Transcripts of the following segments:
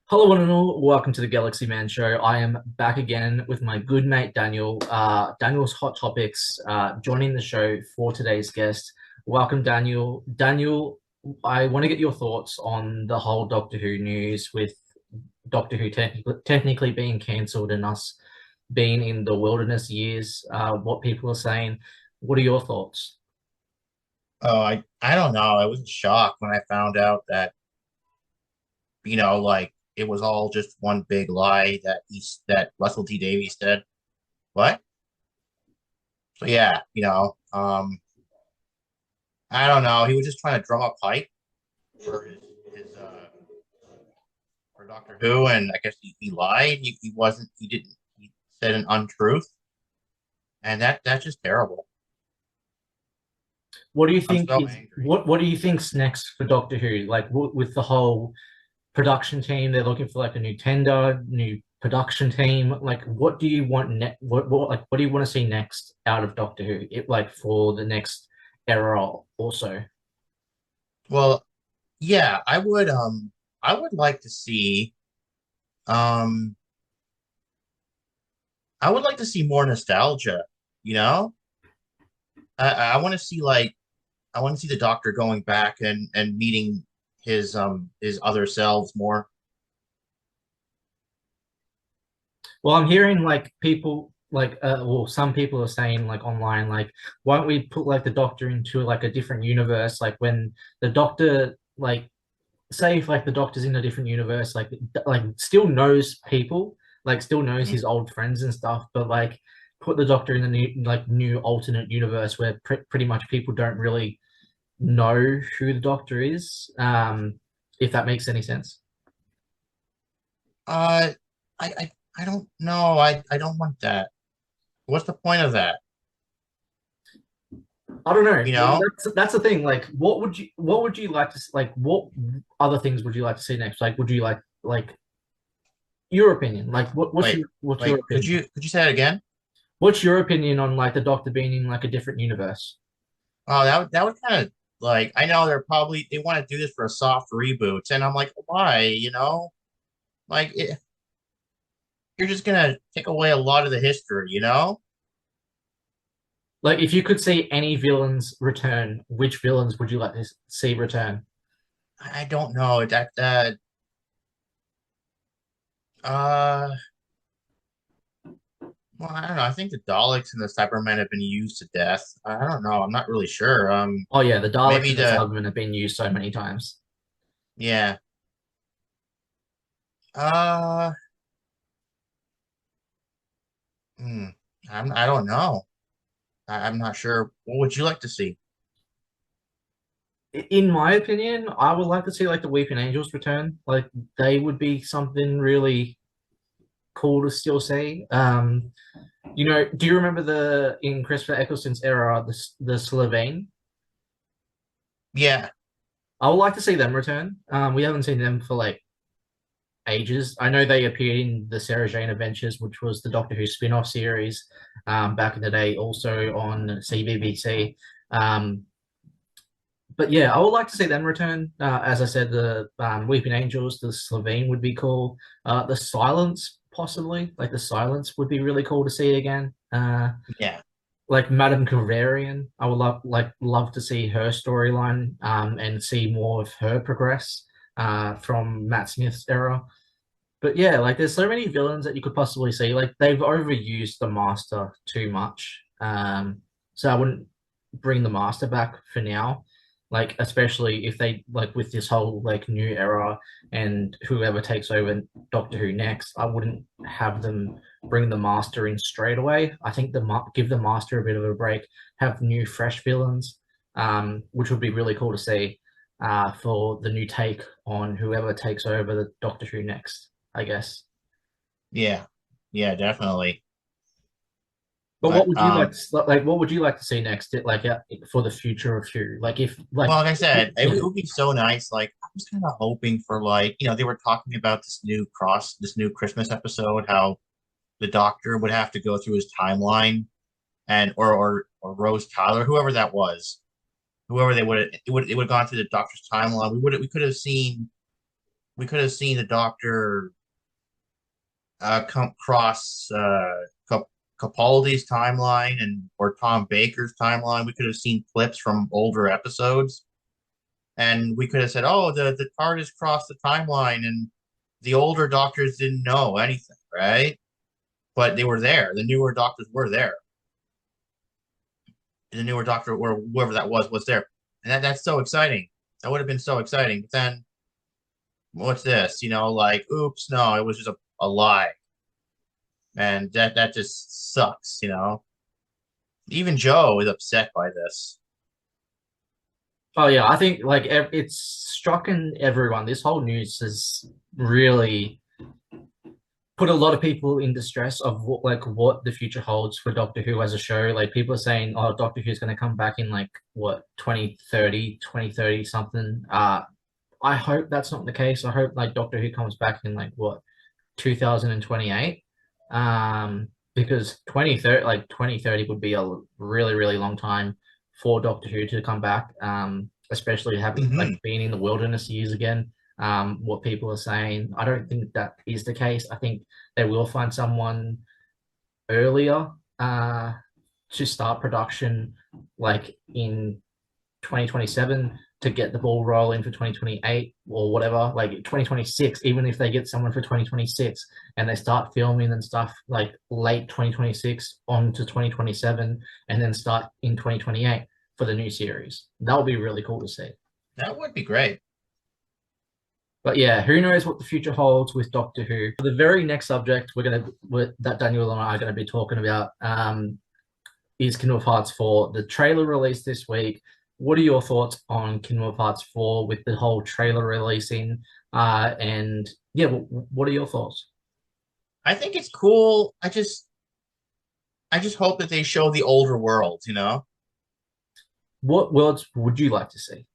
Hello, one and all. Welcome to the Galaxy Man Show. I am back again with my good mate Daniel. Daniel's Hot Topics, joining the show for today's guest. Welcome, Daniel. Daniel, I want to get your thoughts on the whole Doctor Who news with Doctor Who technically being cancelled and us being in the wilderness years. What people are saying. What are your thoughts? I don't know. I was shocked when I found out that, like it was all just one big lie that Russell T Davies said. What? So yeah, I don't know. He was just trying to drum up hype for his for Doctor Who, and I guess he lied. He wasn't. He didn't. He said an untruth, and that's just terrible. What do you I'm think so is angry. what do you think's next for Doctor Who? Like with the whole production team, they're looking for like a new tender, new production team. Like, what do you want? What do you want to see next out of Doctor Who? It like for the next era also. Well, yeah, I would like to see um I would like to see more nostalgia, you know? I want to see I want to see the Doctor going back and meeting his other selves more. Well, I'm hearing like people some people are saying like online like why don't we put like the Doctor into like a different universe, like when the Doctor like say if like the Doctor's in a different universe, like still knows people, like still knows Mhm. his old friends and stuff, but like put the Doctor in a new alternate universe where pretty much people don't really know who the Doctor is. If that makes any sense. Uh, I don't know. I don't want that. What's the point of that? I don't know. You know? That's the thing. Like, what would you like to like? What other things would you like to see next? Like, would you like your opinion? Like, Wait, what's your wait. opinion? Could you say that again? What's your opinion on like the Doctor being in like a different universe? Oh, that would kind of like I know they want to do this for a soft reboot, and I'm like, why? Like you're just gonna take away a lot of the history, you know? Like, if you could see any villains return, which villains would you like to see return? I don't know uh well, I don't know. I think the Daleks and the Cybermen have been used to death. I don't know. I'm not really sure. Oh yeah, the Daleks Maybe and the the Cybermen have been used so many times. yeah. Uh, hmm, I don't know. I'm not sure. What would you like to see? In my opinion, I would like to see like the Weeping Angels return. Like they would be something really cool to still see. Do you remember the in Christopher Eccleston's era, the Slovene? Yeah, I would like to see them return. We haven't seen them for like ages. I know they appeared in the Sarah Jane Adventures, which was the Doctor Who spin-off series back in the day, also on CBBC. Um, but yeah, I would like to see them return. As I said, the Weeping Angels, the Slovene would be cool. The Silence, possibly, like the Silence would be really cool to see again. yeah, Like Madame Kavarian, I would love to see her storyline and see more of her progress from Matt Smith's era. But yeah, like there's so many villains that you could possibly see. Like they've overused the Master too much. So I wouldn't bring the Master back for now. Like especially if they like with this whole like new era and whoever takes over Doctor Who next, I wouldn't have them bring the Master in straight away. I think give the Master a bit of a break, have new fresh villains, which would be really cool to see for the new take on whoever takes over the Doctor Who next. I guess. yeah, yeah, definitely. But what But would you like to like? What would you like to see next? For the future of Who? Like if well, like like I said, yeah, it would be so nice. Like I was kind of hoping for they were talking about this new Christmas episode, how the Doctor would have to go through his timeline and or Rose Tyler, whoever that was, whoever they would it would have gone through the Doctor's timeline. We could have seen we could have seen the Doctor come cross Capaldi's timeline and or Tom Baker's timeline. We could have seen clips from older episodes, and we could have said, "Oh, the TARDIS crossed the timeline," and the older Doctors didn't know anything, right? But they were there. The newer Doctors were there. The newer Doctor, or whoever that was there, and that's so exciting. That would have been so exciting. But then, what's this? Like, oops, no, it was just a lie, and that just sucks. Even Joe is upset by this. Oh yeah, I think like it's stricken everyone. This whole news has really put a lot of people in distress of what the future holds for Doctor Who as a show. Like people are saying, oh, Doctor Who's going to come back in like what 2030 something. I hope that's not the case. I hope like Doctor Who comes back in like what 2028. Because 2030 would be a really really long time for Doctor Who to come back. Especially having like Hmm. been in the wilderness years again. What people are saying. I don't think that is the case. I think they will find someone earlier to start production, like in 2027 to get the ball rolling for 2028 or whatever, like 2026, even if they get someone for 2026 and they start filming and stuff like late 2026 on to 2027 and then start in 2028 for the new series. That would be really cool to see. That would be great. But yeah, who knows what the future holds with Doctor Who. The very next subject that Daniel and I are going to be talking about is Kingdom of Hearts 4. The trailer released this week. What are your thoughts on Kingdom of Hearts 4 with the whole trailer releasing? And yeah, what are your thoughts? I think it's cool. I just hope that they show the older world. What worlds would you like to see?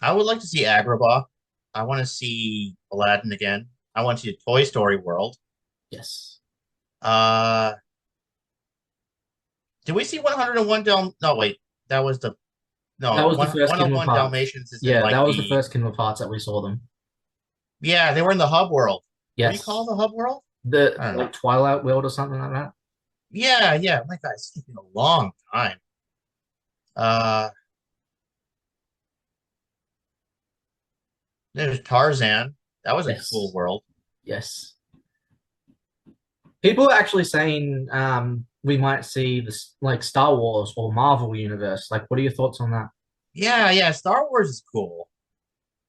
I would like to see Agrabah. I want to see Aladdin again. I want to see Toy Story World. Yes. Uh, did we see 101 No, wait, that was the That no was the one first Kingdom of 101 Hearts. Dalmatians is in Yeah, that like was the the first Kingdom of Hearts that we saw them. yeah, they were in the hub world. What do you call Yes. the hub world? The I don't know. like Twilight World or something like that. Yeah, yeah. My God, it's taking a long time. Uh, there's Tarzan. That was a cool Yes. world. Yes. People are actually saying we might see this like Star Wars or Marvel universe. Like, what are your thoughts on that? Yeah, yeah. Star Wars is cool.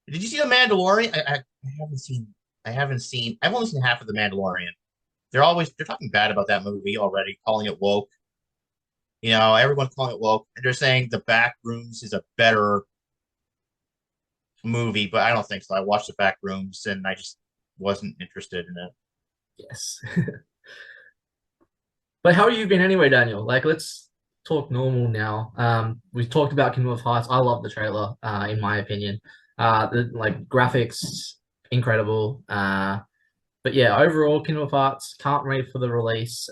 Did you see the Mandalorian? I haven't seen. I haven't seen. I've only seen half of the Mandalorian. They're talking bad about that movie already, calling it woke. Everyone's calling it woke, and they're saying the Back Rooms is a better movie, but I don't think so. I watched the Back Rooms, and I just wasn't interested in it. Yes. But how have you been anyway, Daniel? Like, let's talk normal now. We've talked about Kingdom of Hearts. I love the trailer, in my opinion. The like graphics, incredible. But yeah, overall, Kingdom of Hearts can't wait for the release.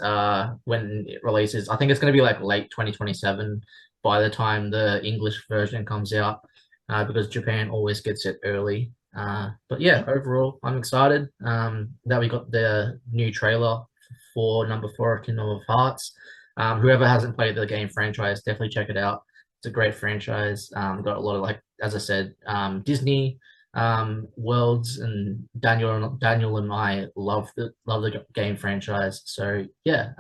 When it releases, I think it's going to be like late 2027 by the time the English version comes out, because Japan always gets it early. But yeah, Hmm. overall, I'm excited that we got the new trailer for number four of Kingdom of Hearts. Whoever hasn't played the game franchise, definitely check it out. It's a great franchise. Got a lot of like, as I said, Disney worlds, and Daniel and I love the game franchise. So yeah,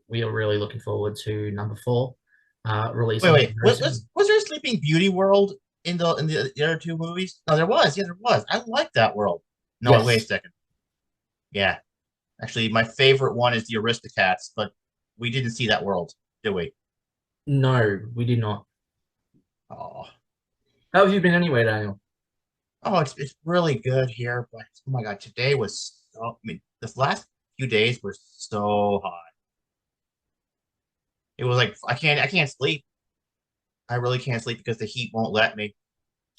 we are really looking forward to number four Wait, releasing wait. very Was soon. was there a Sleeping Beauty world in the other two movies? No, there was. Yeah, there was. I like that world. No, wait a Yes. second. Yeah, actually, my favorite one is the Aristocats, but we didn't see that world, did we? No, we did not. Oh, How have you been anyway, Daniel? oh, it's really good here, but oh my God, today was so. I mean, this last few days were so hot. It was like I can't sleep. I really can't sleep because the heat won't let me.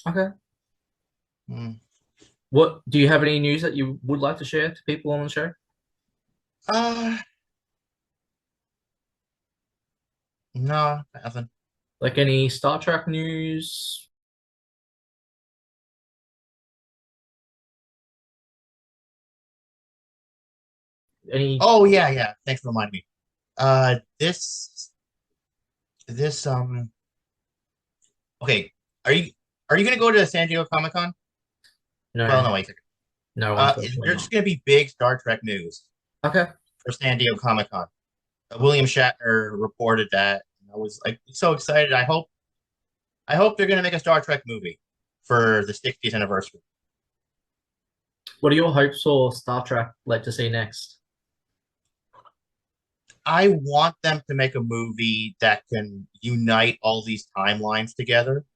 Okay. Mm. What do you have any news that you would like to share to people on the show? Uh, no, nothing. Like any Star Trek news, Any? Oh yeah, yeah. Thanks for reminding me. This okay. Are you are you gonna go to San Diego Comic Con? Well, No, no, wait a second. no, unfortunately There's not. gonna be big Star Trek news Okay. for San Diego Comic Con. William Shatner reported that. I was like so excited. I hope they're gonna make a Star Trek movie for the 60th anniversary. What are your hopes for Star Trek like to see next? I want them to make a movie that can unite all these timelines together,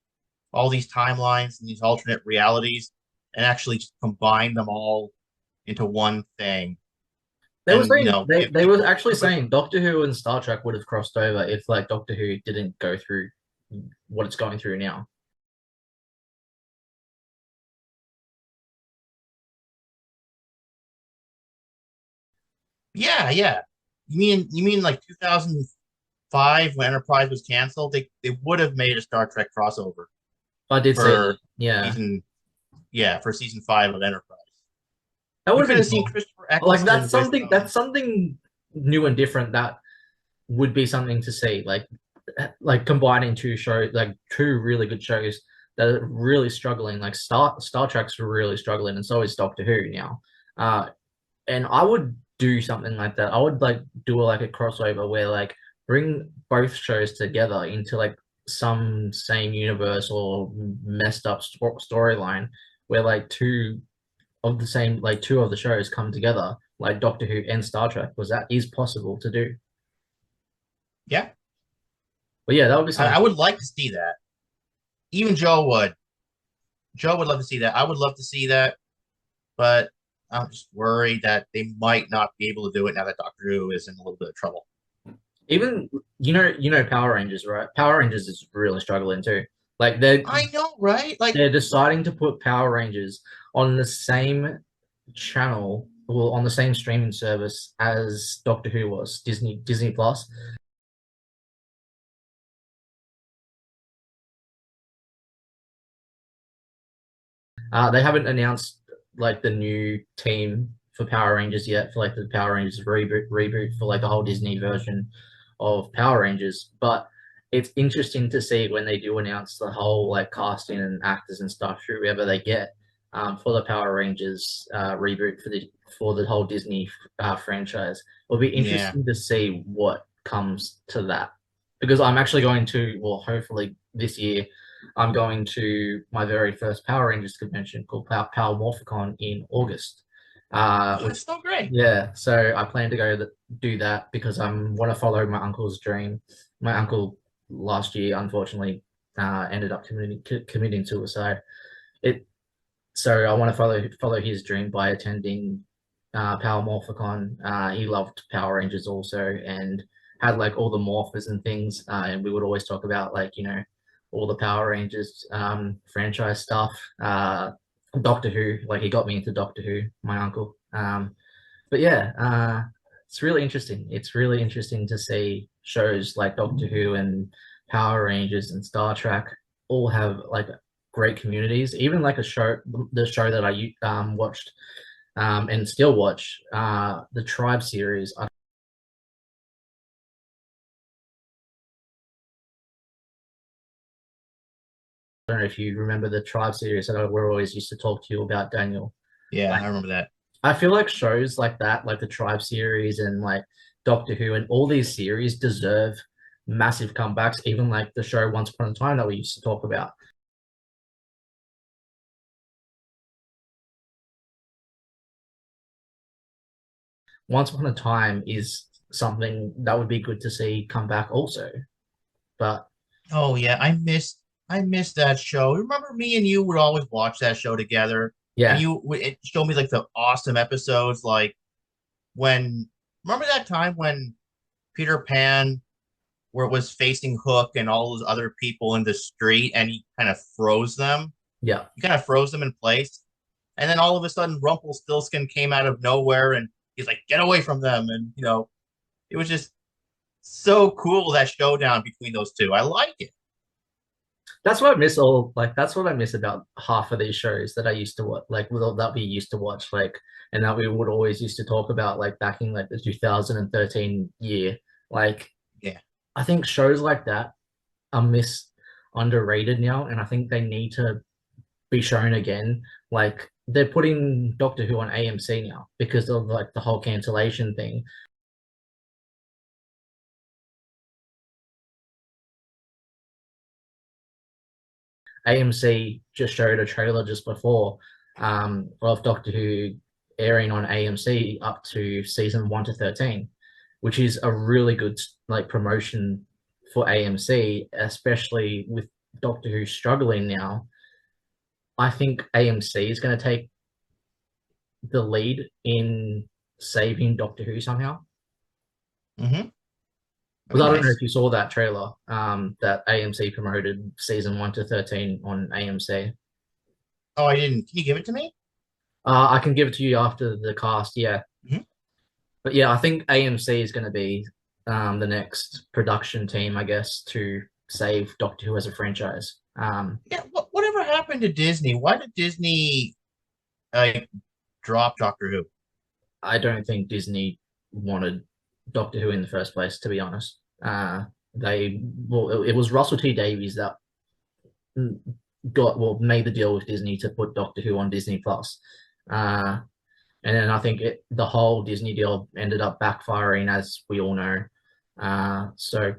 all these timelines and these alternate realities, and actually just combine them all into one thing. They were And saying give they were people actually saying Doctor Who and Star Trek would have crossed over if like Doctor Who didn't go through what it's going through now. yeah, yeah. You mean like 2005 when Enterprise was canceled? They would have made a Star Trek crossover I did say that. for Yeah, season yeah, for season 5 of Enterprise. that You would have could been have seen cool. Christopher Like Eccleston with that's something new and different that would be something to see. Like combining two shows, like two really good shows that are really struggling. Like Star Trek's really struggling, and so is Doctor Who now. Uh, and I would do something like that. I would like do like a crossover where like bring both shows together into like some same universe or messed up storyline where like two of the shows come together, like Doctor Who and Star Trek, because that is possible to do. yeah. But yeah, that would be something. I would like to see that. Even Joe would. Joe would love to see that. I would love to see that, but I'm just worried that they might not be able to do it now that Doctor Who is in a little bit of trouble. Even you know Power Rangers, right? Power Rangers is really struggling too. Like they're I know, right? Like, they're deciding to put Power Rangers on the same channel, well, on the same streaming service as Doctor Who was, Disney Plus. They haven't announced like the new team for Power Rangers yet, for like the Power Rangers reboot for like the whole Disney version of Power Rangers. But it's interesting to see when they do announce the whole like casting and actors and stuff, whoever they get, for the Power Rangers reboot for the whole Disney franchise. It'll be yeah, interesting to see what comes to that, because I'm actually going to, well, hopefully this year, I'm going to my very first Power Rangers convention called Power Morphicon in August. oh, Which that's so great. yeah, so I plan to do that because I want to follow my uncle's dream. My uncle last year, unfortunately, ended up committing suicide. It So I want to follow his dream by attending Power Morphicon. He loved Power Rangers also, and had like all the morphers and things. And we would always talk about like all the Power Rangers franchise stuff. Doctor Who, like he got me into Doctor Who, my uncle. But yeah, it's really interesting. It's really interesting to see shows like Doctor Who and Power Rangers and Star Trek all have like great communities. Even like the show that I watched and still watch, the Tribe series. I don't know if you remember the Tribe series that we always used to talk to you about, Daniel. Yeah, Like, I remember that. I feel like shows like that, like the Tribe series and like Doctor Who and all these series deserve massive comebacks, even like the show Once Upon a Time that we used to talk about. Once Upon a Time is something that would be good to see come back also. But Oh yeah, I missed that show. Remember, me and you would always watch that show together, and yeah, you would it showed me like the awesome episodes, like when remember that time when Peter Pan where it was facing Hook and all those other people in the street, and he kind of froze them. yeah. He kind of froze them in place, and then all of a sudden, Rumpelstiltskin came out of nowhere, and he's like, "Get away from them!" And it was just so cool that showdown between those two. I like it. That's what I miss all like that's what I miss about half of these shows that I used to watch, like that we used to watch, like and that we would always used to talk about, like back in like the 2013 year. Like Yeah. I think shows like that are underrated now, and I think they need to be shown again. Like they're putting Doctor Who on AMC now because of like the whole cancellation thing. AMC just showed a trailer just before of Doctor Who airing on AMC up to season 1 to 13, which is a really good like promotion for AMC, especially with Doctor Who struggling now. I think AMC is going to take the lead in saving Doctor Who somehow. Mm-hmm. That'd Because be I don't know nice. if you saw that trailer that AMC promoted season 1 to 13 on AMC. Oh, I didn't. Can you give it to me? I can give it to you after the cast, yeah. Hmm. But yeah, I think AMC is going to be the next production team, I guess, to save Doctor Who as a franchise. Yeah. Whatever happened to Disney? Why did Disney like drop Doctor Who? I don't think Disney wanted Doctor Who in the first place, to be honest. It was Russell T Davies that made the deal with Disney to put Doctor Who on Disney Plus. Uh, and then I think the whole Disney deal ended up backfiring, as we all know. So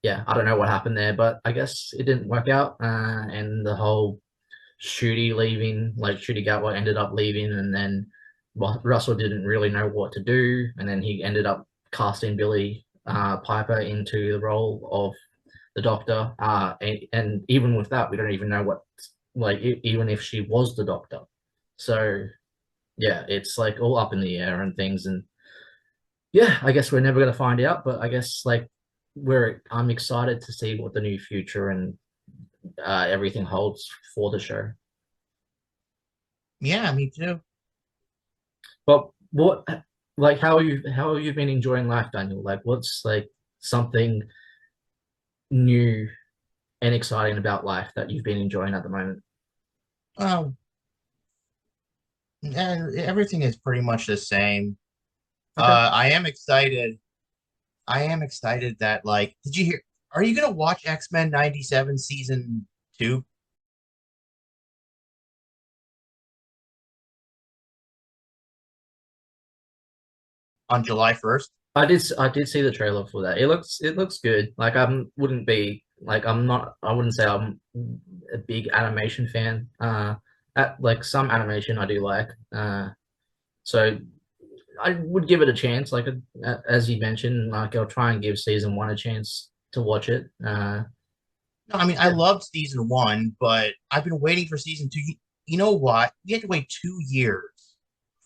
yeah, I don't know what happened there, but I guess it didn't work out. And the whole Shooty Gatwa ended up leaving, and then Russell didn't really know what to do, and then he ended up casting Billy Piper into the role of the Doctor. And even with that, we don't even know what, like, even if she was the Doctor. So yeah, it's like all up in the air and things. And yeah, I guess we're never going to find out, but I guess like I'm excited to see what the new future and everything holds for the show. Yeah, me too. But like, how have you been enjoying life, Daniel? Like, what's like something new and exciting about life that you've been enjoying at the moment? Um, and everything is pretty much the same. Okay. I am excited. I am excited that like, did you hear? Are you gonna watch X-Men '97 season two on July 1st? I did see the trailer for that. It looks good. Like I wouldn't say I'm a big animation fan. Like some animation I do like. So I would give it a chance. Like as you mentioned, like I'll try and give season 1 a chance to watch it. No, I mean I Yeah. loved season one, but I've been waiting for season two. You know what? We had to wait 2 years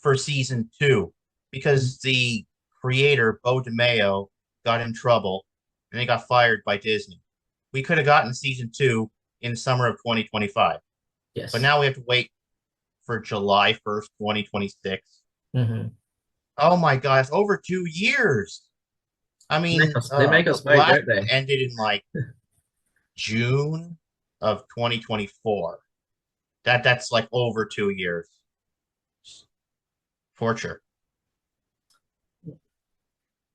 for season two because the creator Bo DeMayo got in trouble and he got fired by Disney. We could have gotten season two in summer of 2025, but Yes. now we have to wait for July 1st, 2026. Hmm. Oh my gosh, over 2 years. I mean, They make the us wait, last don't one they? ended in like June of 2024. That's like over 2 years. Torture.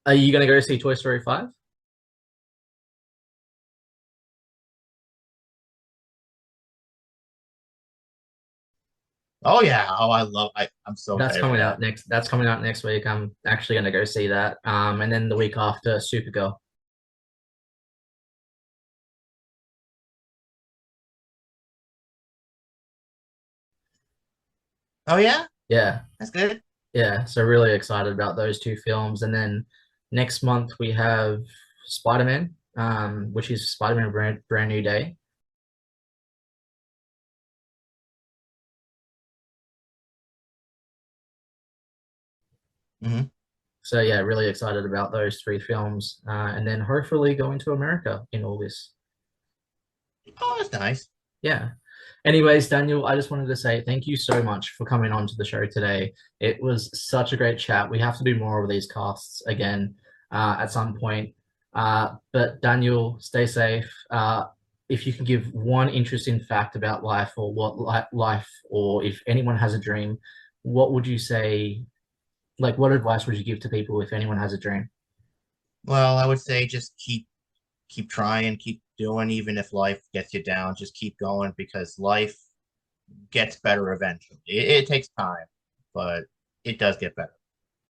Are you gonna go see Toy Story 5? Oh yeah. Oh, I'm so excited for that. That's coming out next week. I'm actually gonna go see that. And then the week after, Supergirl. Oh yeah, Yeah, that's good. yeah. So really excited about those two films. And then next month we have Spider-Man, which is Spider-Man Brand New Day. Hmm. So yeah, really excited about those three films. And then hopefully going to America in August. Oh, that's nice. Yeah. Anyways, Daniel, I just wanted to say thank you so much for coming on to the show today. It was such a great chat. We have to do more of these casts again at some point. But Daniel, stay safe. if you can give one interesting fact about life or what life, or if anyone has a dream, what would you say? Like, what advice would you give to people if anyone has a dream? Well, I would say just keep trying, keep doing, even if life gets you down, just keep going because life gets better eventually. It takes time, but it does get better.